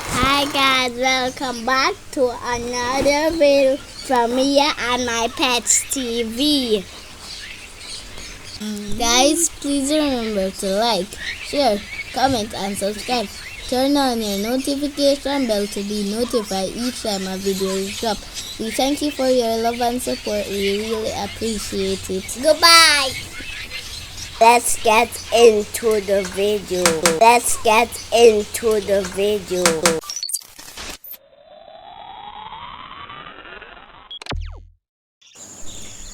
Hi guys, welcome back to another video from me and my pets TV. Guys, please remember to like, share, comment and subscribe. Turn on your notification bell to be notified each time a video is dropped. We thank you for your love and support. We really appreciate it. Goodbye. Let's get into the video.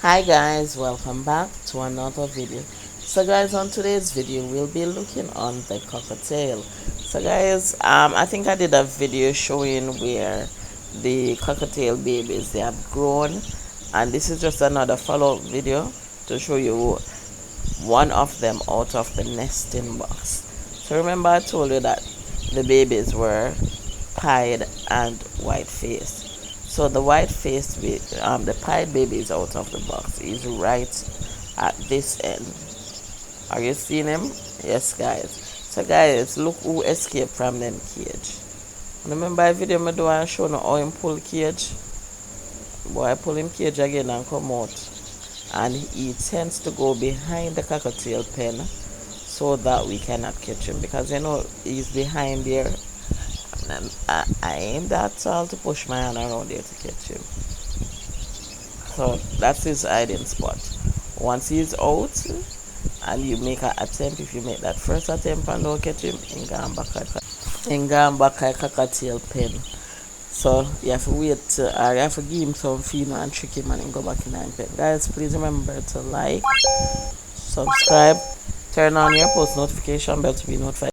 Hi guys, welcome back to another video. So guys, on today's video we'll be looking on the cockatiel. So guys, I think I did a video showing where the cockatiel babies they have grown, and this is just another follow-up video to show you one of them out of the nesting box. So remember I told you that the babies were pied and white-faced. So the white-faced, the pied baby is out of the box. He's right at this end. Are you seeing him? Yes, guys. So guys, look who escaped from them cage. Remember a video I do and show you how him pull cage? Boy, I pull him cage again and come out. And he tends to go behind the cockatiel pen so that we cannot catch him, because you know he's behind there. And I aim that tall to push my hand around there to catch him. So that's his hiding spot. Once he's out and you make an attempt, if you make that first attempt and don't catch him, in gone back a cockatiel pen. So you have to wait, you have to give him some feed and trick him and then go back in the pen. Guys, please remember to like, subscribe, turn on your post notification bell to be notified.